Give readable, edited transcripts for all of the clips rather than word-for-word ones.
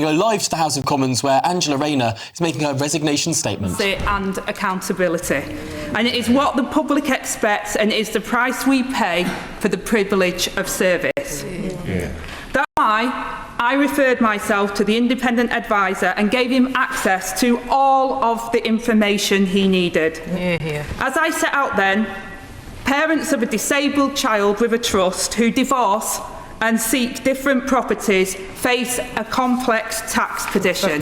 going to go live to the House of Commons where Angela Rayner is making her resignation statement. And accountability. And it is what the public expects, and it is the price we pay for the privilege of service. That's why I referred myself to the independent advisor and gave him access to all of the information he needed. As I set out then, parents of a disabled child with a trust who divorce and seek different properties face a complex tax position.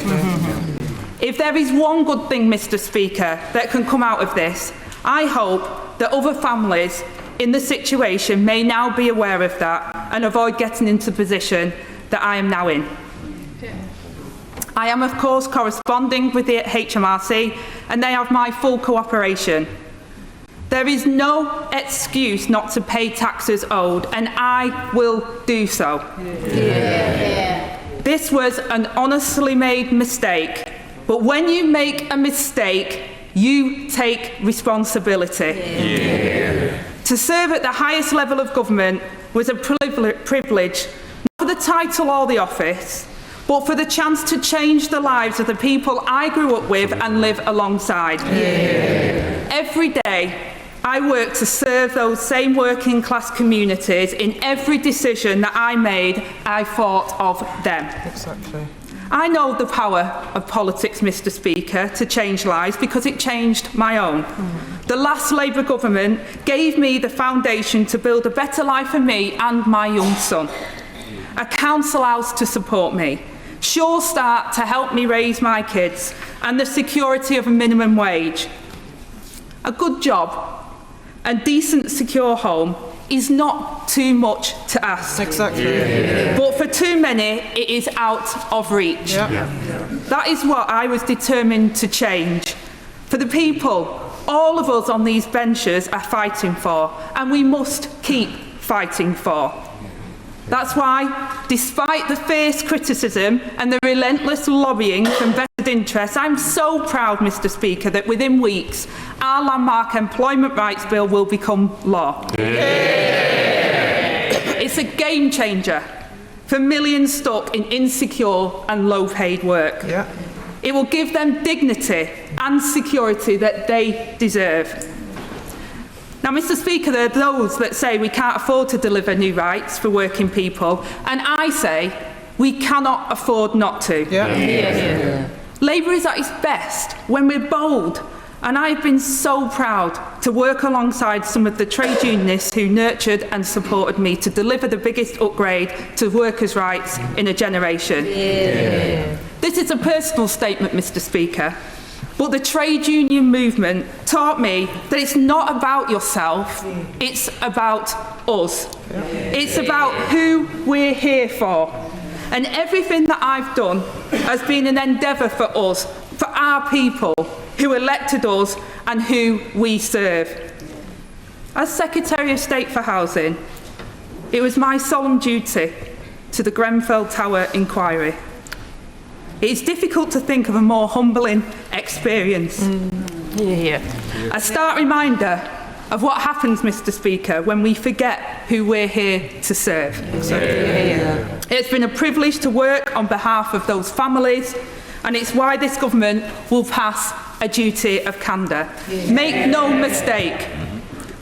If there is one good thing, Mr. Speaker, that can come out of this, I hope that other families in the situation may now be aware of that and avoid getting into the position that I am now in. I am, of course, corresponding with the HMRC, and they have my full cooperation. There is no excuse not to pay taxes owed, and I will do so. This was an honestly made mistake, but when you make a mistake, you take responsibility. To serve at the highest level of government was a privilege, not for the title or the office, but for the chance to change the lives of the people I grew up with and live alongside. Every day, I work to serve those same working class communities. In every decision that I made, I thought of them. Exactly. I know the power of politics, Mr. Speaker, to change lives because it changed my own. The last Labour government gave me the foundation to build a better life for me and my young son. A council house to support me, Sure Start to help me raise my kids, and the security of a minimum wage. A good job and decent, secure home is not too much to ask. Exactly. But for too many, it is out of reach. That is what I was determined to change. For the people, all of us on these benches are fighting for, and we must keep fighting for. That's why, despite the fierce criticism and the relentless lobbying from vested interests, I'm so proud, Mr. Speaker, that within weeks, our landmark employment rights bill will become law. It's a game changer for millions stuck in insecure and low-paid work. It will give them dignity and security that they deserve. Now, Mr. Speaker, there are those that say we can't afford to deliver new rights for working people, and I say we cannot afford not to. Labour is at its best when we're bold, and I've been so proud to work alongside some of the trade unionists who nurtured and supported me to deliver the biggest upgrade to workers' rights in a generation. This is a personal statement, Mr. Speaker. But the trade union movement taught me that it's not about yourself, it's about us. It's about who we're here for. And everything that I've done has been an endeavour for us, for our people who elected us and who we serve. As Secretary of State for Housing, it was my solemn duty to the Grenfell Tower inquiry. It's difficult to think of a more humbling experience. A stark reminder of what happens, Mr. Speaker, when we forget who we're here to serve. It's been a privilege to work on behalf of those families, and it's why this government will pass a duty of candour. Make no mistake,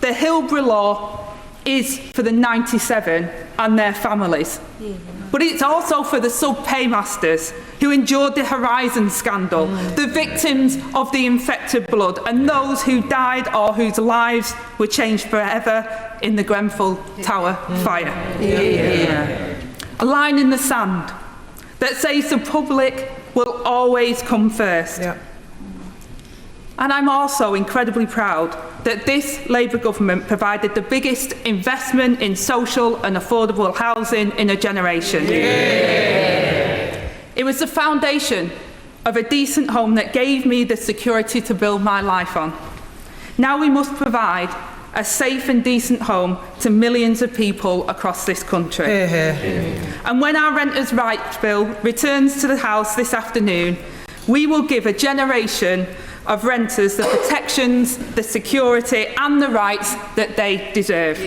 the Hillborough law is for the 97 and their families. But it's also for the sub-paymasters who endured the Horizon scandal, the victims of the infected blood, and those who died or whose lives were changed forever in the Grenfell Tower fire. A line in the sand that says the public will always come first. And I'm also incredibly proud that this Labour government provided the biggest investment in social and affordable housing in a generation. It was the foundation of a decent home that gave me the security to build my life on. Now we must provide a safe and decent home to millions of people across this country. And when our Renters' Rights Bill returns to the House this afternoon, we will give a generation of renters the protections, the security and the rights that they deserve.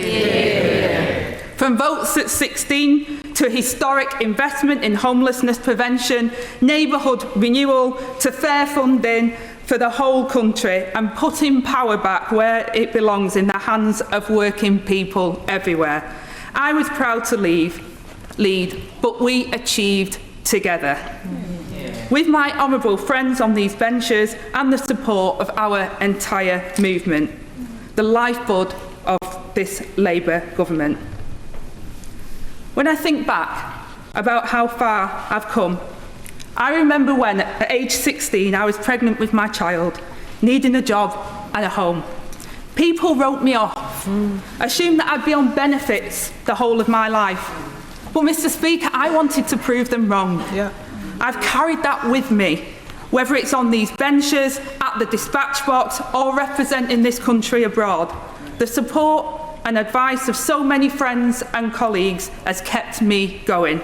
From votes at 16 to historic investment in homelessness prevention, neighbourhood renewal, to fair funding for the whole country, and putting power back where it belongs, in the hands of working people everywhere. I was proud to lead, but we achieved together. With my honourable friends on these benches and the support of our entire movement, the lifeblood of this Labour government. When I think back about how far I've come, I remember when, at age 16, I was pregnant with my child, needing a job and a home. People wrote me off, assumed that I'd be on benefits the whole of my life. But, Mr. Speaker, I wanted to prove them wrong. I've carried that with me, whether it's on these benches, at the dispatch box, or representing this country abroad. The support and advice of so many friends and colleagues has kept me going.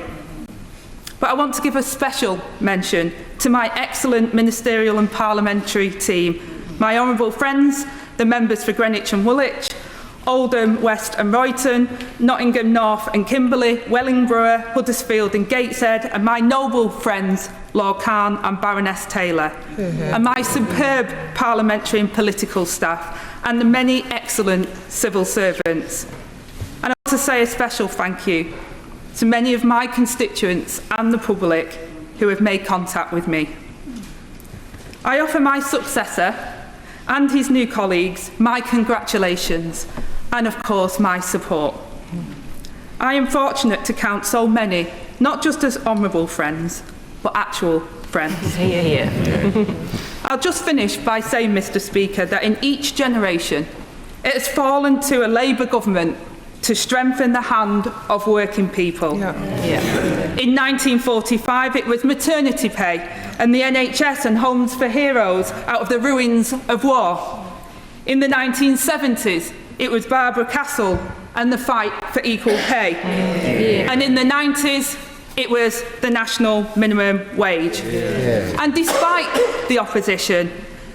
But I want to give a special mention to my excellent ministerial and parliamentary team, my honourable friends, the members for Greenwich and Woolwich, Oldham, West and Royton, Nottingham North and Kimberley, Wellingborough, Huddersfield and Gateshead, and my noble friends, Lord Khan and Baroness Taylor, and my superb parliamentary and political staff, and the many excellent civil servants. And I want to say a special thank you to many of my constituents and the public who have made contact with me. I offer my successor and his new colleagues my congratulations and, of course, my support. I am fortunate to count so many, not just as honourable friends, but actual friends. I'll just finish by saying, Mr. Speaker, that in each generation it has fallen to a Labour government to strengthen the hand of working people. In 1945 it was maternity pay and the NHS and homes for heroes out of the ruins of war. In the 1970s it was Barbara Castle and the fight for equal pay. And in the 90s it was the national minimum wage. And despite the opposition,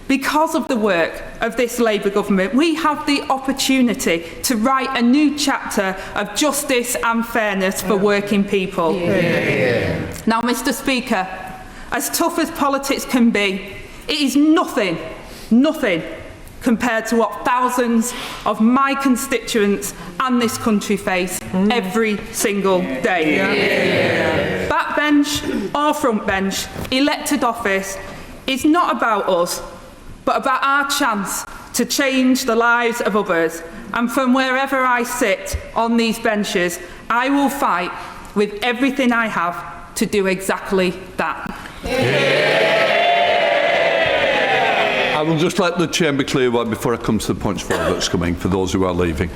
because of the work of this Labour government, we have the opportunity to write a new chapter of justice and fairness for working people. Now, Mr. Speaker, as tough as politics can be, it is nothing compared to what thousands of my constituents and this country face every single day. Backbench or front bench, elected office is not about us, but about our chance to change the lives of others. And from wherever I sit on these benches, I will fight with everything I have to do exactly that. I will just let the chamber clear one before I come to the point 4 that's coming, for those who are leaving.